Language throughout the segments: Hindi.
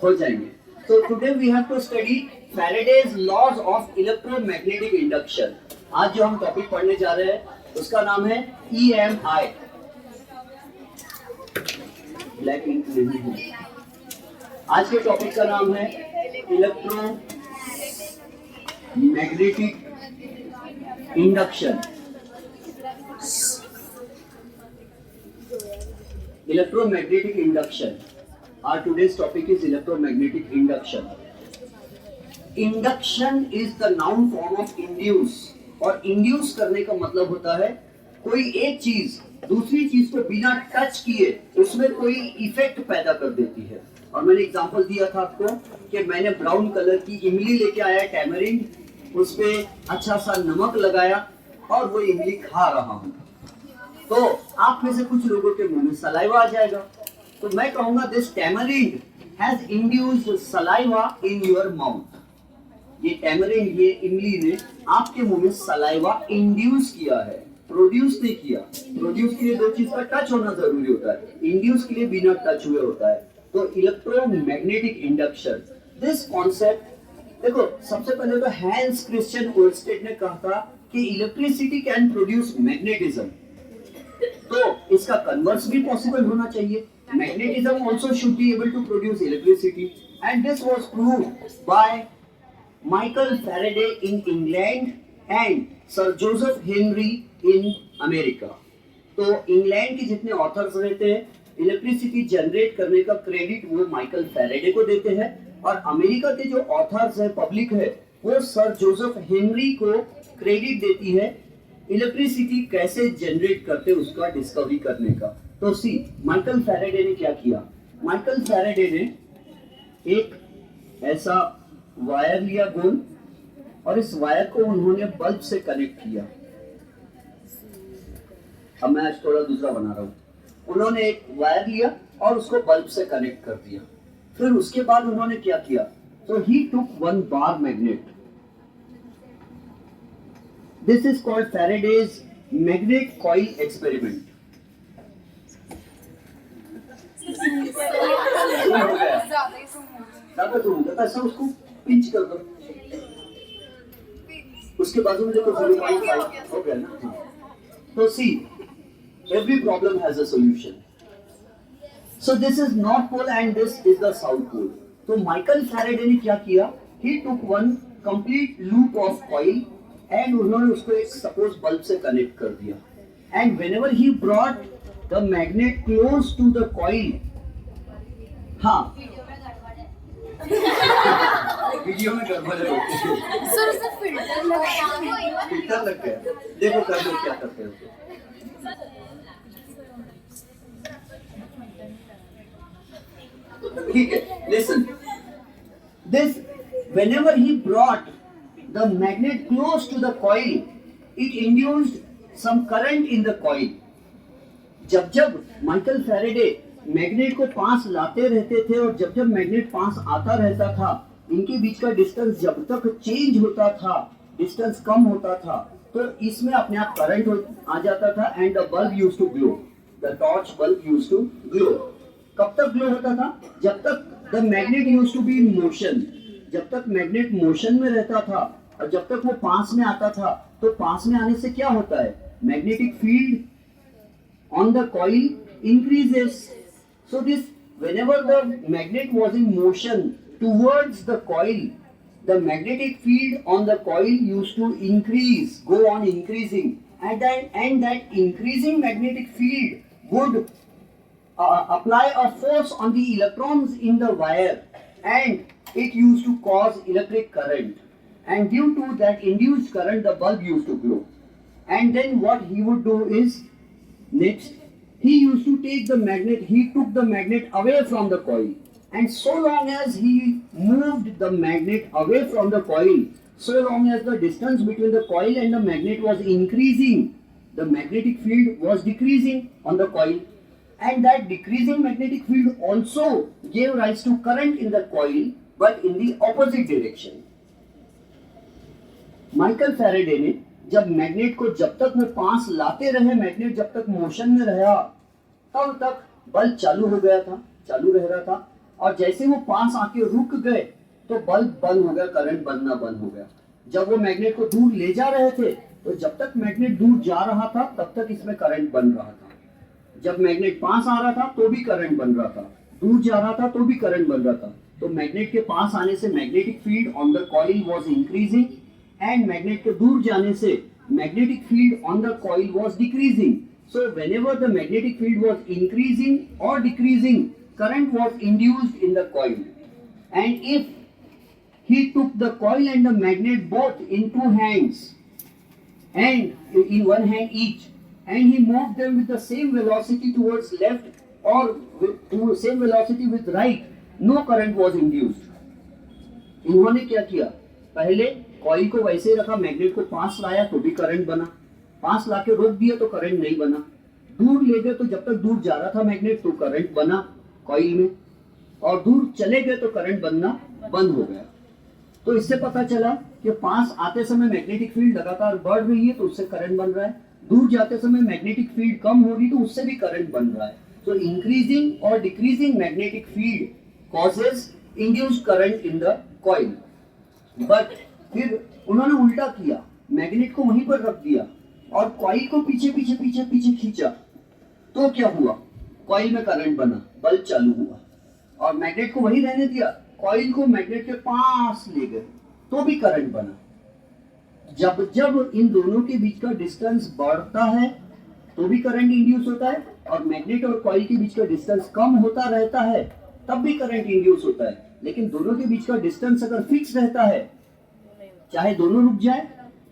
हो जाएंगे। So today we have to study Faraday's laws of electromagnetic induction. आज जो हम टॉपिक पढ़ने जा रहे हैं उसका नाम है EMI। ब्लैक इंक नहीं है। आज के टॉपिक का नाम है electromagnetic induction. Electromagnetic induction. Our today's topic is electromagnetic induction. Induction is the noun form of induce. और induce करने का मतलब होता है कोई एक चीज दूसरी चीज को बिना टच किए उसमें कोई इफेक्ट पैदा कर देती है। और मैंने एग्जांपल दिया था आपको कि मैंने ब्राउन कलर की इमली लेके आया टैमरिंड, उस पे अच्छा सा नमक लगाया और वो इमली खा रहा हूँ, तो आप में से कुछ लोगों के मुंह में सलाइवा आ जाएगा। तो मैं कहूंगा this tamarind has induced saliva in your mouth. ये टैमरिंड, ये इमली ने आपके मुंह में सलाइवा इंड्यूस किया है, प्रोड्यूस नहीं किया। प्रोड्यूस के लिए दो चीज का टच होना जरूरी होता है, इंड्यूस के लिए बिना टच हुए होता है। तो इलेक्ट्रोमैग्नेटिक इंडक्शन, दिस कॉन्सेप्ट देखो, सबसे पहले तो हैंस क्रिश्चियन ओल्स्टेड ने कहा था कि इलेक्ट्रिसिटी कैन प्रोड्यूस मैग्नेटिज्म, तो इसका कन्वर्स भी पॉसिबल होना चाहिए। Magnetism also should be able to produce electricity, and this was proved by Michael Faraday in England and sir Joseph Henry in America. तो इंग्लैंड के जितने ऑथर्स रहते हैं, इलेक्ट्रिसिटी जनरेट करने का क्रेडिट वो माइकल फैराडे को देते हैं, और अमेरिका के जो ऑथर्स है, पब्लिक है, वो सर जोसेफ हेनरी को क्रेडिट देती है इलेक्ट्रिसिटी कैसे जनरेट करते उसका डिस्कवरी करने का। तो सी, माइकल फैराडे ने क्या किया? माइकल फैराडे ने एक ऐसा वायर लिया गोल, और इस वायर को उन्होंने बल्ब से कनेक्ट किया। अब मैं आज थोड़ा दूसरा बना रहा हूं। उन्होंने एक वायर लिया और उसको बल्ब से कनेक्ट कर दिया। फिर उसके बाद उन्होंने क्या किया? तो he took one bar magnet. This is called Faraday's magnet coil experiment. ऐसा उसको पिंच कर दो, उसके बाजू में देखो 0.5 हो गया ना। तो see, every problem has a solution. So this is North Pole and this is the South Pole. तो माइकल फैराडे ने क्या किया? He took one complete loop of coil and उन्होंने उसको एक सपोज बल्ब से कनेक्ट कर दिया, and whenever he brought the magnet close to the coil, हाँ वीडियो में गड़बड़ है सर, उसने फिल्टर लग गया। देखो कर लो क्या करते हो। ठीक है, listen this, whenever he brought the magnet close to the coil, it induced some current in the coil. जब जब माइकल फैराडे मैग्नेट को पास लाते रहते थे और जब जब मैग्नेट पास आता रहता था, इनके बीच का डिस्टेंस जब तक चेंज होता था, डिस्टेंस कम होता था, तो इसमें अपने आप करंट आ जाता था, and the bulb used to glow, the torch bulb used to glow. कब तक ग्लो होता था? जब तक the magnet used to be in motion, जब तक मैग्नेट मोशन में रहता था और जब तक वो पास में आता था। तो पास में आने से क्या होता है? Magnetic field on the coil increases. So this, whenever the magnet was in motion towards the coil, the magnetic field on the coil used to increase, go on increasing, and that increasing magnetic field would apply a force on the electrons in the wire, and it used to cause electric current, and due to that induced current the bulb used to glow. And then what he would do is, next he used to take the magnet, he took the magnet away from the coil, and so long as he moved the magnet away from the coil, so long as the distance between the coil and the magnet was increasing, the magnetic field was decreasing on the coil, and that decreasing magnetic field also gave rise to current in the coil, but in the opposite direction. Michael Faraday ने जब मैग्नेट को, जब तक वो पास लाते रहे, मैग्नेट जब तक मोशन में रहा, तब तक बल्ब चालू हो गया था, चालू रह रहा था। और जैसे वो पास आके रुक गए तो बल्ब बंद हो गया, करंट बनना बंद हो गया। जब वो मैग्नेट को दूर ले जा रहे थे तो जब तक मैग्नेट दूर जा रहा था तब तक इसमें करंट बन रहा था। जब मैग्नेट पास आ रहा था तो भी करंट बन रहा था, दूर जा रहा था तो भी करंट बन रहा था। तो मैग्नेट के पास आने से magnetic field on the coil was increasing and magnet के दूर जाने से magnetic field on the coil was decreasing. So whenever the magnetic field was increasing or decreasing, current was induced in the coil. And if he took the coil and the magnet both in two hands and in one hand each, and he moved them with the same velocity towards left or with same velocity with right, no current was induced. इन्होंने क्या किया, पहले कॉइल को वैसे ही रखा, मैग्नेट को पास लाया तो भी करंट बना, पास लाके रोक दिया तो करंट नहीं बना, दूर ले गए तो जब तक दूर जा रहा था मैग्नेट तो करंट बना कॉइल में, और दूर चले गए तो करंट बनना बंद हो गया। तो इससे पता चला कि पास आते समय मैग्नेटिक फील्ड लगातार बढ़ रही है तो उससे करंट बन रहा है, दूर जाते समय मैग्नेटिक फील्ड कम हो रही तो उससे भी करंट बन रहा है। तो इंक्रीजिंग और decreasing magnetic field causes induced current in the coil. But फिर उन्होंने उल्टा किया, मैग्नेट को वहीं पर रख दिया और कॉइल को पीछे पीछे पीछे पीछे खींचा, तो क्या हुआ, कॉइल में करंट बना, बल्ब चालू हुआ। और मैग्नेट को वहीं रहने दिया, कॉइल को मैग्नेट के पास ले गए तो भी करंट बना। जब जब इन दोनों के बीच का डिस्टेंस बढ़ता है तो भी करंट इंड्यूस होता है, और मैग्नेट और कॉइल के बीच का डिस्टेंस कम होता रहता है तब भी करंट इंड्यूस होता है। लेकिन दोनों के बीच का डिस्टेंस अगर फिक्स रहता है, चाहे दोनों रुक जाए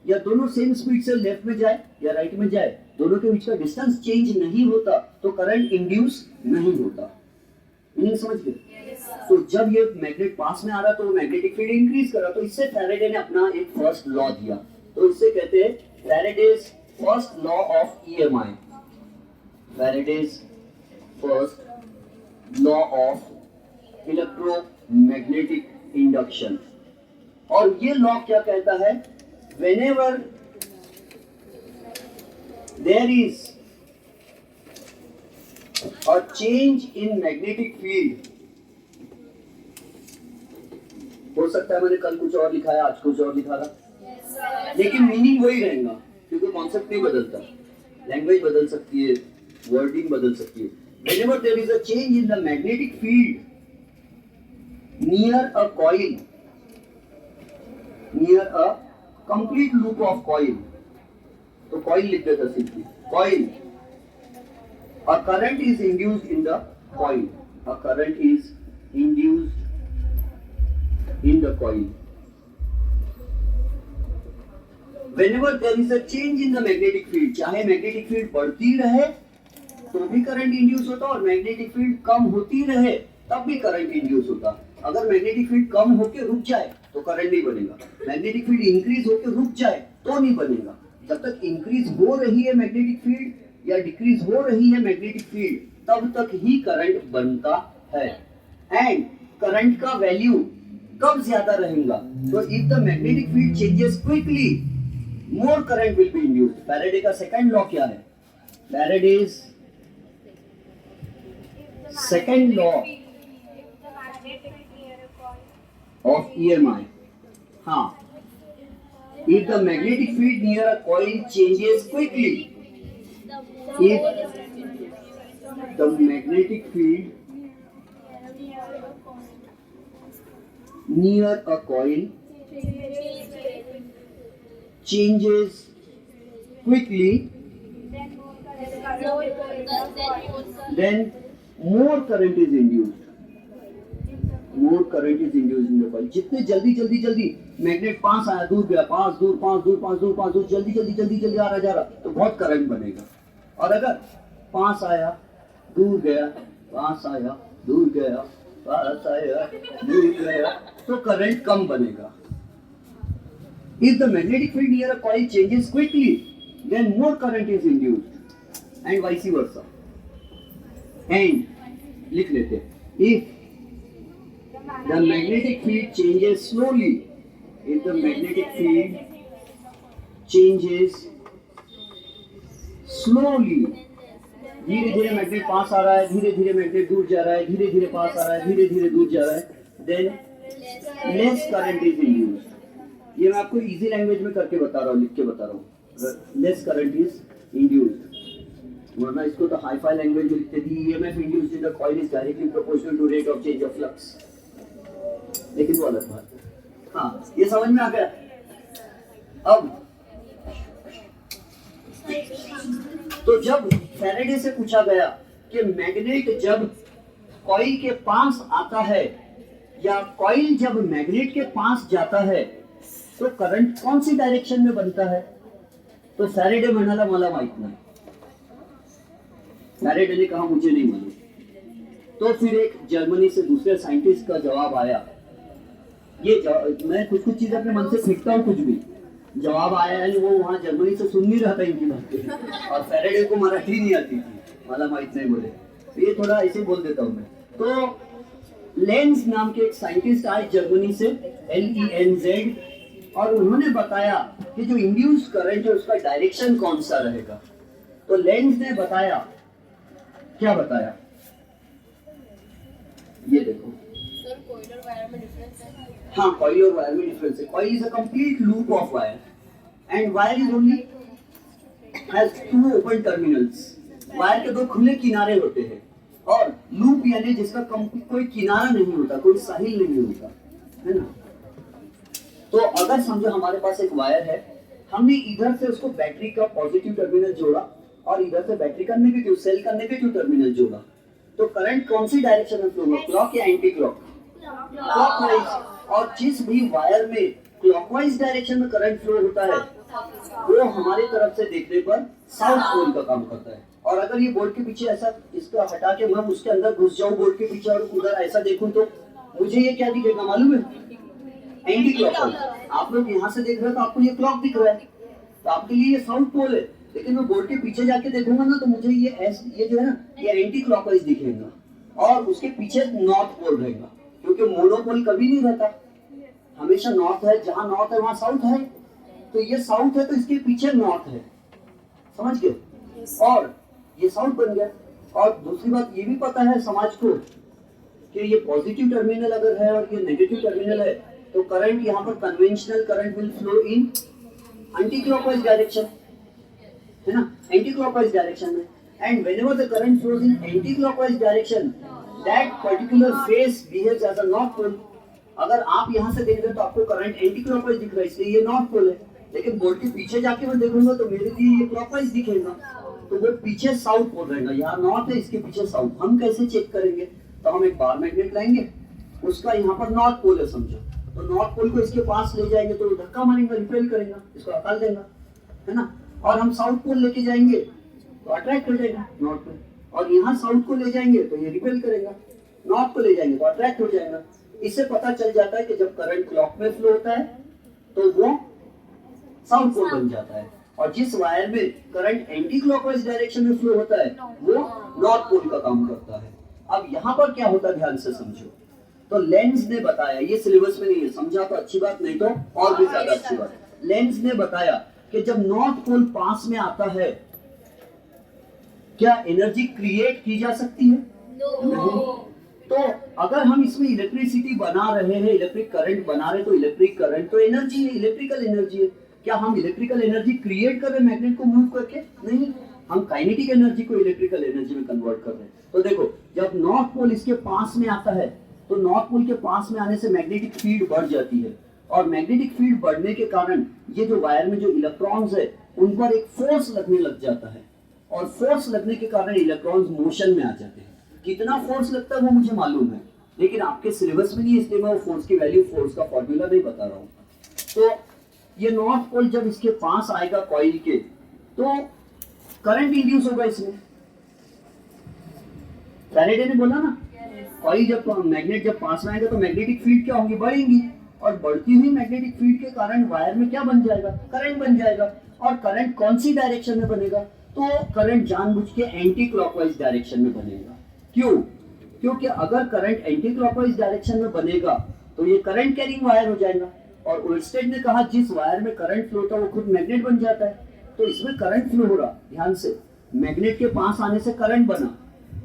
या दोनों सेम स्पीड से लेफ्ट में जाए या राइट में जाए, दोनों के बीच का डिस्टेंस चेंज नहीं होता तो करंट इंड्यूस नहीं होता। मीनिंग समझ गए? तो जब ये मैग्नेट पास में आ रहा तो मैग्नेटिक फील्ड इंक्रीज करा, तो इससे फैराडे ने अपना एक फर्स्ट लॉ दिया, तो इससे कहते हैं Faraday's first law of EMI. Faraday's first law of electromagnetic induction. और ये लॉ क्या कहता है, whenever there is a change in magnetic field, हो सकता है मैंने कल कुछ और लिखा है, आज कुछ और लिखा था, लेकिन मीनिंग वही रहेगा क्योंकि कॉन्सेप्ट नहीं बदलता, लैंग्वेज बदल सकती है, वर्डिंग बदल सकती है। whenever there is a change in the magnetic field near a coil, near a complete loop of coil, तो coil लिख देता simply, coil, a current is induced in the coil, a current is induced in the coil. Whenever there is a change in the magnetic field, चाहे magnetic field बढ़ती रहे तो भी करंट इंड्यूस होता, और मैग्नेटिक फील्ड कम होती रहे तब भी करंट इंड्यूस होता। अगर मैग्नेटिक फील्ड कम होकर रुक जाए तो करंट नहीं बनेगा, मैग्नेटिक फील्ड इंक्रीज होकर रुक जाए तो नहीं बनेगा। जब तक इंक्रीज हो रही है मैग्नेटिक फील्ड या डिक्रीज हो रही है मैग्नेटिक फील्ड तब तक ही करंट बनता है। एंड करंट का वैल्यू कब ज्यादा रहेगा, तो if the magnetic field changes quickly more current will be induced. Faraday का सेकंड लॉ क्या है, Faraday's second law of EMI. If the magnetic field near a coil changes quickly, if the magnetic field near a coil changes quickly, then more current is induced. More current is induced in the coil. जितने जल्दी मैग्नेट पास आया दूर गया, पास दूर पास दूर पास दूर पास दूर, जल्दी आ रहा जा रहा तो बहुत करंट बनेगा। और अगर पास आया दूर गया, पास आया दूर गया, पास आया दूर गया तो करंट कम बनेगा। If the magnetic field near a coil changes quickly, then more current is induced, and vice versa. And लिख लेते हैं, if the magnetic field changes slowly, if the magnetic field changes slowly, धीरे धीरे मैग्नेट पास आ रहा है, धीरे धीरे मैग्नेट दूर जा रहा है, धीरे धीरे पास आ रहा है, धीरे धीरे दूर जा रहा है, than less current is induced. ये मैं आपको इजी लैंग्वेज में करके बता रहा हूँ, लिख के बता रहा हूँ। लेस करंट इज इंड्यूस्ड, वरना इसको तो हाई फाई लैंग्वेज में लिखते थे EMF induced in the coil is directly proportional to rate of change of flux, लेकिन वो अलग बात है। हाँ, ये समझ में आ गया। अब तो जब फैराडे से पूछा गया कि मैग्नेट जब कॉइल के पास आता है या कॉइल जब मैग्नेट के पास जाता है तो करंट कौन सी डायरेक्शन में बनता है, तो फैराडे म्हणाला मला माहित नहीं। फैराडे ने कहा मुझे नहीं मालूम। तो फिर एक जर्मनी से दूसरे साइंटिस्ट का जवाब आया। मैं कुछ कुछ चीजें अपने मन से फेंकता हूँ, कुछ भी जवाब आया है, वो वहाँ जर्मनी से सुन नहीं रहा था इनकी बातें, और फैराडे को मराठी नहीं आती थी, मला माहित नहीं बोले, तो ये थोड़ा ऐसे बोल देता हूँ मैं। तो लेंज नाम के एक साइंटिस्ट आए जर्मनी से, LENZ, और उन्होंने बताया कि जो इंड्यूस्ड करंट है उसका डायरेक्शन कौन सा रहेगा। तो लेंज ने बताया, क्या बताया, ये देखो। सर कॉइल और वायर में डिफरेंस है? हाँ, कॉइल और वायर में डिफरेंस है। Coil is a complete loop of wire and wire is only has two open terminals. Wire के दो खुले किनारे होते हैं, और लूप यानी जिसका कोई किनारा नहीं होता, कोई साहिल नहीं होता, है ना। तो अगर समझो हमारे पास एक वायर है, हमने इधर से उसको बैटरी का पॉजिटिव टर्मिनल जोड़ा और इधर से बैटरी का नेगेटिव, सेल का नेगेटिव टर्मिनल जोड़ा, तो करंट कौन सी डायरेक्शन में फ्लो होगा, क्लॉक या एंटी क्लॉक? क्लॉकवाइज। और जिस भी वायर में क्लॉकवाइज डायरेक्शन में करंट फ्लो होता है वो हमारी तरफ से देखने पर साउथ पोल का काम करता है। और अगर ये बोर्ड के पीछे ऐसा इसका हटा के मैं उसके अंदर घुस जाऊं बोर्ड के पीछे और उधर ऐसा देखूं तो मुझे ये क्या दिखेगा मालूम है? Anti clockwise. आप लोग यहाँ से देख रहे हो तो आपको ये क्लॉक दिख रहा है, तो आपके लिए ये साउथ पोल है, लेकिन मैं बोर्ड के पीछे जाके देखूंगा ना तो मुझे ये जो है ना ये एंटी क्लॉकवाइज दिखेगा, और उसके पीछे नॉर्थ पोल रहेगा, क्योंकि मोनोपोल कभी नहीं रहता, हमेशा नॉर्थ है, जहां नॉर्थ है वहां साउथ है, तो ये साउथ है तो इसके पीछे नॉर्थ है, समझ गए? और ये साउथ बन गया। और दूसरी बात ये भी पता है समाज को कि ये पॉजिटिव टर्मिनल अगर है और ये नेगेटिव टर्मिनल है तो करंट यहाँ पर conventional current will flow in anti clockwise direction, है ना, एंटी क्लॉकवाइज डायरेक्शन में। And whenever the current flows in anti clockwise direction that particular face behaves as a north pole. अगर आप यहाँ से देख रहे हो तो आपको करंट एंटी क्लॉकवाइज दिख रहा है, इसलिए ये नॉर्थ पोल है, लेकिन बोर्ड के पीछे जाके मैं देखूंगा तो मेरे लिए ये क्लॉकवाइज दिखेगा, तो वो पीछे साउथ पोल रहेगा, यहाँ नॉर्थ है इसके पीछे साउथ। हम कैसे चेक करेंगे? तो हम एक बार मैग्नेट लाएंगे, उसका यहाँ पर नॉर्थ पोल है समझो, तो नॉर्थ पोल को इसके पास ले जाएंगे तो धक्का मारेंगे, रिपेल करेगा, इसको हटा देगा, है ना। और हम साउथ पोल लेके जाएंगे तो अट्रैक्ट हो जाएगा नॉर्थ पे, और यहाँ साउथ को ले जाएंगे तो ये रिपेल करेगा, नॉर्थ को ले जाएंगे तो अट्रैक्ट हो जाएगा। इससे पता चल जाता है कि जब करंट क्लॉक में फ्लो होता है तो वो साउथ पोल बन जाता है, और जिस वायर में करंट एंटी क्लॉकवाइज डायरेक्शन में फ्लो होता है वो नॉर्थ पोल का काम करता है। अब यहाँ पर क्या होता है ध्यान से समझो। तो लेंज ने बताया, ये सिलेबस में नहीं है, समझा तो अच्छी बात, नहीं तो और भी ज्यादा अच्छी बात। लेंज ने बताया कि जब नॉर्थ पोल पास में आता है क्या एनर्जी क्रिएट की जा सकती है? नहीं। तो अगर हम इसमें इलेक्ट्रिसिटी बना रहे हैं, इलेक्ट्रिक करंट बना रहे, तो इलेक्ट्रिक करंट तो एनर्जी है, इलेक्ट्रिकल एनर्जी है। क्या हम इलेक्ट्रिकल एनर्जी क्रिएट कर रहे हैं मैग्नेट को मूव करके? नहीं, हम काइनेटिक एनर्जी को इलेक्ट्रिकल एनर्जी में कन्वर्ट कर रहे हैं। तो देखो जब नॉर्थ पोल इसके पास में आता है तो नॉर्थ पोल के पास में आने से मैग्नेटिक फील्ड बढ़ जाती है, और मैग्नेटिक फील्ड बढ़ने के कारण ये जो वायर में जो इलेक्ट्रॉन्स है उन पर एक फोर्स लगने लग जाता है, और फोर्स लगने के कारण इलेक्ट्रॉन्स मोशन में आ जाते हैं। कितना फोर्स लगता है वो मुझे मालूम है, लेकिन आपके सिलेबस में नहीं, इसलिए मैं वो फोर्स की वैल्यू, फोर्स का फॉर्मूला नहीं बता रहा हूँ। तो ये नॉर्थ पोल जब इसके पास आएगा कॉइल के तो करंट इंड्यूस होगा इसमें। फैराडे ने बोला ना, कॉइल जब मैग्नेट जब पास में आएगा तो मैग्नेटिक फील्ड क्या होगी? बढ़ेंगी, और बढ़ती हुई मैग्नेटिक फील्ड के कारण वायर में क्या बन जाएगा? करंट बन जाएगा। और करंट कौन सी डायरेक्शन में बनेगा? तो करंट जानबूझ के एंटी क्लॉकवाइज डायरेक्शन में बनेगा। क्यों? क्योंकि अगर करंट एंटी क्लॉकवाइज डायरेक्शन में बनेगा तो ये करंट कैरिंग वायर हो जाएगा, और ओल्स्टेड ने कहा जिस वायर में करंट फ्लो होता है वो खुद मैग्नेट बन जाता है। तो इसमें करंट फ्लो हो रहा, ध्यान से, मैग्नेट के पास आने से करंट बना,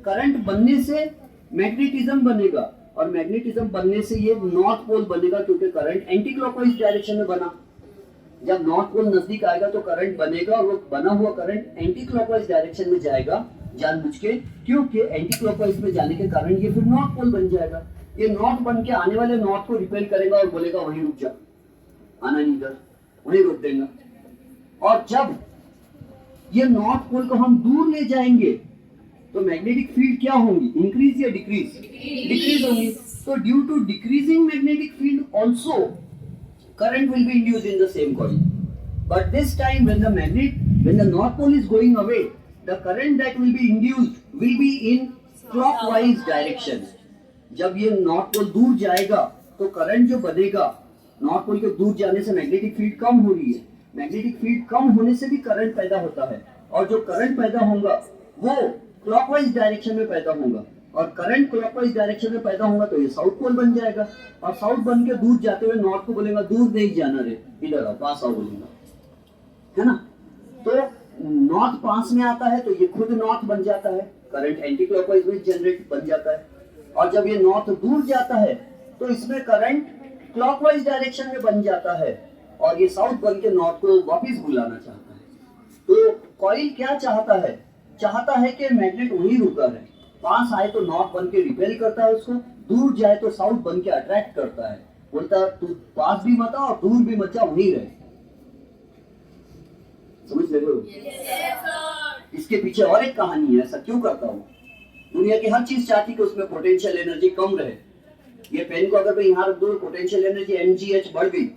करंट बनने से मैग्नेटिज्म बनेगा, और मैग्नेटिज्म बनने से ये नॉर्थ पोल बनेगा, क्योंकि करंट एंटी क्लॉकवाइज डायरेक्शन में बना। जब नॉर्थ पोल नजदीक आएगा तो करंट बनेगा, और वो बना हुआ करंट एंटी क्लॉकवाइज डायरेक्शन में जाएगा जानबूझ के, क्योंकि एंटी क्लॉकवाइज में जाने के कारण ये फिर नॉर्थ पोल बन जाएगा। ये नॉर्थ बन के आने वाले नॉर्थ को रिपेल करेगा और बोलेगा वहीं रुक जा, आना नहीं इधर, वहीं रोक देगा। और जब ये नॉर्थ पोल को हम दूर ले जाएंगे तो मैग्नेटिक फील्ड क्या होंगी, इंक्रीज या डिक्रीज? डिक्रीज होंगी। तो due to decreasing magnetic field also current will be induced in the same coil, but this time when the north pole is going away, the current that will be induced will be in clockwise direction. जब ये नॉर्थ पोल दूर जाएगा तो करंट जो बनेगा, नॉर्थ पोल के दूर जाने से मैग्नेटिक फील्ड कम हो रही है, मैग्नेटिक फील्ड कम होने से भी करंट पैदा होता है, और जो करंट पैदा होगा वो क्लॉकवाइज डायरेक्शन में पैदा होगा, और करंट क्लॉकवाइज डायरेक्शन में पैदा होगा तो ये साउथ पोल बन जाएगा, और साउथ बन के दूर जाते हुए नॉर्थ को बोलेगा दूर नहीं जाना रे, इधर आओ, पास आओ बोलेगा, है ना। तो नॉर्थ पास में आता है तो ये खुद नॉर्थ बन जाता है, करंट एंटी क्लॉकवाइज में जनरेट बन जाता है, और जब ये नॉर्थ दूर जाता है तो इसमें करंट क्लॉकवाइज डायरेक्शन में बन जाता है, और ये साउथ बन के नॉर्थ को वापस बुलाना चाहता है। तो कॉइल क्या चाहता है? चाहता है कि मैग्नेट वहीं रुका है, पास आए तो नॉर्थ बन के रिपेल करता है उसको, दूर जाए तो साउथ बन के अट्रैक्ट करता है, बोलता है तू पास भी मत आ और दूर भी मत जा, वहीं रहे। समझ ले लो? इसके पीछे और एक कहानी है, ऐसा क्यों करता हूँ? दुनिया की हर चीज चाहती कि उसमें पोटेंशियल एनर्जी कम रहे। ये पेन को अगर मैं यहाँ रख दूँ, पोटेंशियल एनर्जी mgh बढ़ गई,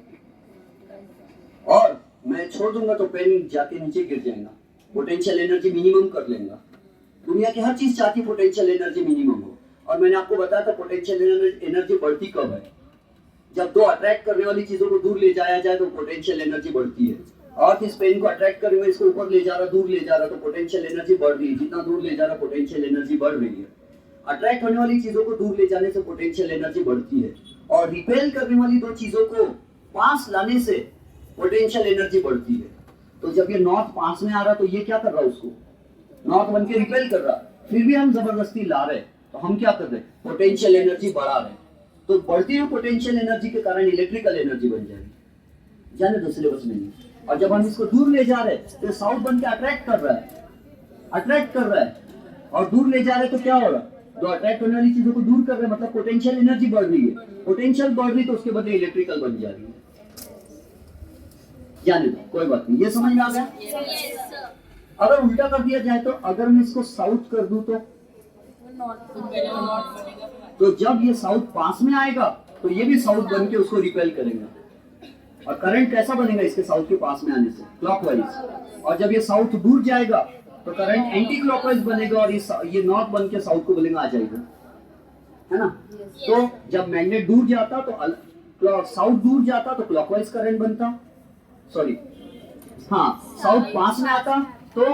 और मैं छोड़ दूंगा तो पेन जाके नीचे गिर जाएगा, पोटेंशियल एनर्जी मिनिमम कर लेगा। दुनिया की हर चीज चाहती पोटेंशियल एनर्जी मिनिमम हो, और मैंने आपको बताया था पोटेंशियल एनर्जी बढ़ती कब है? जब दो अट्रैक्ट करने वाली चीजों को दूर ले जाया जाए तो पोटेंशियल एनर्जी बढ़ती है। और इस पेन को अट्रैक्ट करने में इसको ऊपर ले जा रहा, दूर ले जा रहा, तो पोटेंशियल एनर्जी बढ़ रही है, जितना दूर ले जा रहा पोटेंशियल एनर्जी बढ़ रही है। अट्रैक्ट होने वाली चीजों को दूर ले जाने से पोटेंशियल एनर्जी बढ़ती है, और रिपेल करने वाली दो चीजों को पास लाने से पोटेंशियल एनर्जी बढ़ती है। तो जब ये नॉर्थ पास में आ रहा तो ये क्या कर रहा है, उसको नॉर्थ बन के रिपेल कर रहा, फिर भी हम जबरदस्ती ला रहे, तो हम क्या कर रहे, पोटेंशियल एनर्जी बढ़ा रहे। तो बढ़ती हुई पोटेंशियल एनर्जी के कारण इलेक्ट्रिकल एनर्जी बन जाएगी, जाने दो सिलेबस में नहीं। और जब हम इसको दूर ले जा रहे तो साउथ बन के अट्रैक्ट कर रहा है, अट्रैक्ट कर रहा है, और दूर ले जा रहे तो क्या हो रहा, जो अट्रैक्ट होने वाली चीजों को दूर कर रहे हैं, मतलब पोटेंशियल एनर्जी बढ़ रही है, पोटेंशियल बढ़ रही तो उसके बदले इलेक्ट्रिकल बन जा रही है। जाने दो, कोई बात नहीं, ये समझ में आ गया? अगर उल्टा कर दिया जाए तो, अगर मैं इसको साउथ कर दूं तो जब ये साउथ पास में आएगा तो ये भी साउथ बन के उसको रिपेल करेगा, और करंट कैसा बनेगा इसके साउथ के पास में आने से, क्लॉकवाइज। और जब ये साउथ दूर जाएगा तो करंट एंटी क्लॉकवाइज बनेगा, और ये नॉर्थ बन के साउथ को बोलेगा आ जाएगा, है ना। तो जब मैग्नेट दूर जाता तो साउथ दूर जाता तो क्लॉकवाइज करंट बनता, सॉरी हाँ, साउथ पास में आता तो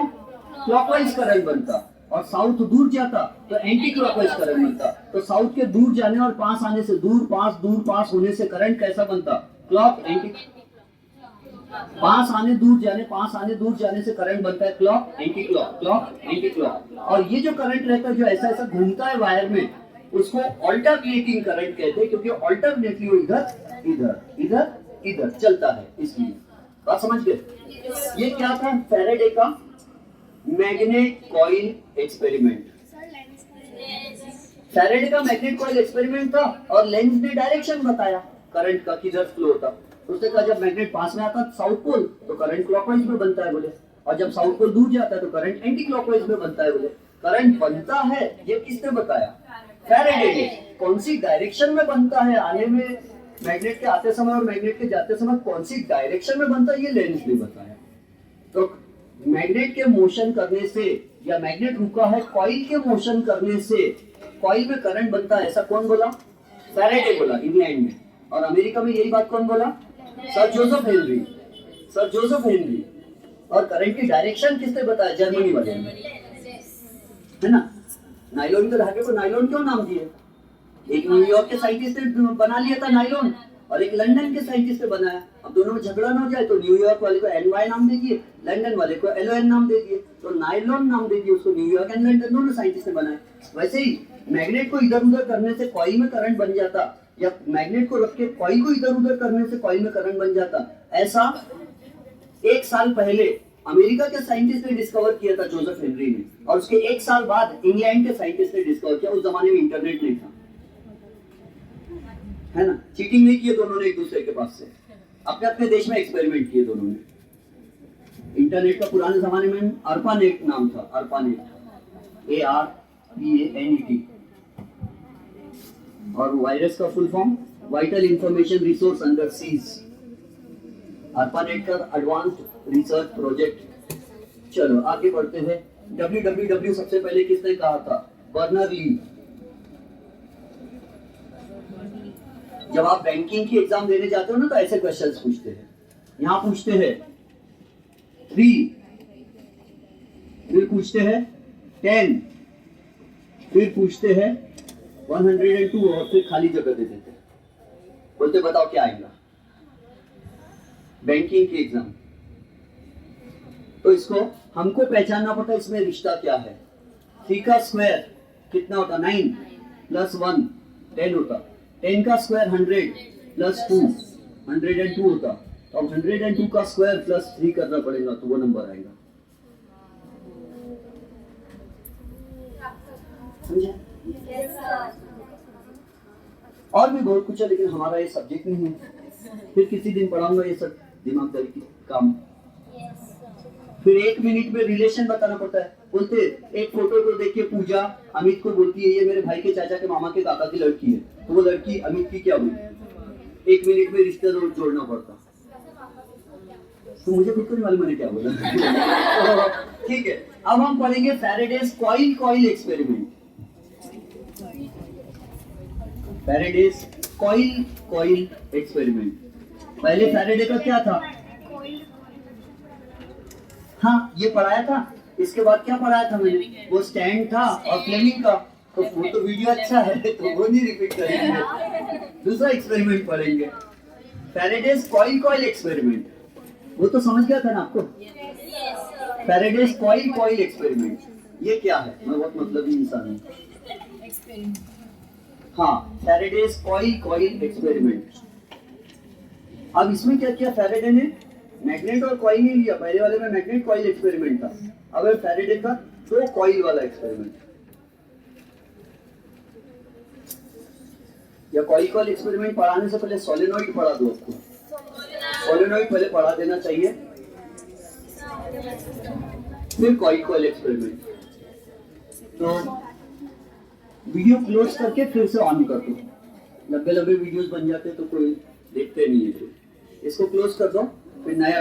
क्लॉकवाइज करंट बनता, और साउथ दूर जाता तो एंटी क्लॉकवाइज करंट बनता। तो साउथ के दूर जाने और पास आने से, दूर पास होने से करंट कैसा बनता, क्लॉक एंटी, पास आने दूर जाने से करंट बनता है clock anti clock, clock anti clock. और ये जो करंट रहता है जो ऐसा ऐसा घूमता है वायर में, उसको ऑल्टरनेटिंग करंट कहते हैं, क्योंकि ऑल्टरनेटली वो इधर इधर इधर इधर चलता है। इसलिए बात समझ गए? ये क्या था, फैराडे का मैग्नेट कॉइल एक्सपेरिमेंट। फैराडे का मैग्नेट कॉइल एक्सपेरिमेंट था, और लेंज ने डायरेक्शन बताया करंट का किधर फ्लो होता। उसने कहा जब मैग्नेट पास में आता साउथ पोल तो करंट क्लॉकवाइज में बनता है बोले, और जब साउथ पोल दूर जाता है तो करंट एंटी क्लॉकवाइज में बनता है बोले। करंट बनता है ये किसने बताया, फैराडे ने। कौन सी डायरेक्शन में बनता है आने में, मैग्नेट के आते समय और मैग्नेट के जाते समय कौन सी डायरेक्शन में बनता है, ये लेंज ने बताया। तो मैग्नेट के मोशन करने से, या मैग्नेट रुका है कॉइल के मोशन करने से कॉइल में करंट बनता है, ऐसा कौन बोला, फैराडे बोला इंग्लैंड में। और अमेरिका में यही बात कौन बोला, sir Joseph Henry, sir Joseph Henry. और करंट की डायरेक्शन किसने बताया, जर्मनी वाले ने, है ना। नायलॉन के धागे को नायलॉन क्यों नाम दिए, एक न्यूयॉर्क के साइंटिस्ट ने बना लिया था नायलॉन, और एक लंदन के साइंटिस्ट ने बनाया। अब दोनों में झगड़ा ना हो जाए तो न्यूयॉर्क वाले को NY नाम दे दिए, लंदन वाले को LON नाम दे दिए, तो नायलॉन नाम दे दिए उसको। न्यूयॉर्क एंड लंदन दोनों साइंटिस्ट ने बनाए। वैसे ही मैग्नेट को इधर उधर करने से कॉइल में करंट बन जाता, या मैग्नेट को रख के कॉइल को इधर उधर करने से कॉइल में करंट बन जाता। ऐसा 1 साल पहले अमेरिका के साइंटिस्ट ने डिस्कवर किया था, जोसेफ हेनरी ने, और उसके 1 साल बाद इंग्लैंड के साइंटिस्ट ने डिस्कवर किया। उस जमाने में इंटरनेट नहीं था, है ना, चीटिंग नहीं किए दोनों ने एक दूसरे के पास से, अपने अपने देश में एक्सपेरिमेंट किए दोनों ने। इंटरनेट का पुराने जमाने में ARPANET नाम था, ARPANET, ARPANET, और वायरस का full form vital information resource under seize. ARPANET का एडवांस्ड रिसर्च प्रोजेक्ट। चलो आगे बढ़ते हैं। www सबसे पहले किसने कहा था? Berners Lee. जब आप बैंकिंग की एग्जाम देने जाते हो ना तो ऐसे क्वेश्चंस पूछते हैं। यहाँ पूछते हैं 3, फिर पूछते हैं 10, फिर पूछते हैं 102 और फिर खाली जगह दे देते हैं। बोलते बताओ क्या आएगा बैंकिंग की एग्जाम। तो इसको हमको पहचानना पड़ता है इसमें रिश्ता क्या है। 3 का स्क्वायर कितना होता? 9 प्लस 1 10 होता। 10 का स्क्वायर 100 प्लस 2 102 होता। तो अब 102 का स्क्वायर प्लस 3 करना पड़ेगा तो वो नंबर आएगा। समझे? और भी बहुत कुछ है लेकिन हमारा ये सब्जेक्ट नहीं है। फिर किसी दिन पढ़ाऊंगा ये सब दिमागदारी की काम। फिर 1 मिनट में रिलेशन बताना पड़ता है। बोलते एक फोटो को देख के पूजा अमित को बोलती है ये मेरे भाई के चाचा के मामा के काका की लड़की है, तो वो लड़की अमित की क्या हुई? 1 मिनट में रिश्ते जोड़ना पड़ता। तो मुझे खुद को नहीं मालूम मैंने क्या बोला। ठीक है, अब हम पढ़ेंगे Faraday's coil experiment. Faraday's coil experiment. पहले फैराडे का क्या था? हाँ ये पढ़ाया था। इसके बाद क्या पढ़ाया था मैंने? वो स्टैंड था और फ्लेमिंग का। तो वो तो वीडियो अच्छा है तो वो नहीं रिपीट करेंगे। दूसरा एक्सपेरिमेंट पढ़ेंगे फैराडेज कॉइल एक्सपेरिमेंट। वो तो समझ गया था ना आपको? फैराडेज कॉइल एक्सपेरिमेंट ये क्या है? मैं बहुत मतलबी इंसान हूँ। हाँ, फैराडेज कॉइल एक्सपेरिमेंट। अब इसमें क्या किया फैराडे ने? मैग्नेट और कॉइल नहीं लिया। पहले वाले में मैग्नेट कॉइल एक्सपेरिमेंट था। अब फैराडे का 2 कॉइल वाला एक्सपेरिमेंट। या कॉइल एक्सपेरिमेंट पढ़ाने से पहले सोलेनॉइड पढ़ा दो आपको। सोलेनॉइड पहले पढ़ा देना चाहिए, फिर कॉइल एक्सपेरिमेंट। तो वीडियो क्लोज करके फिर से ऑन कर दो। लंबे वीडियोस बन जाते तो कोई देखते नहीं है। इसको क्लोज कर दो, फिर नया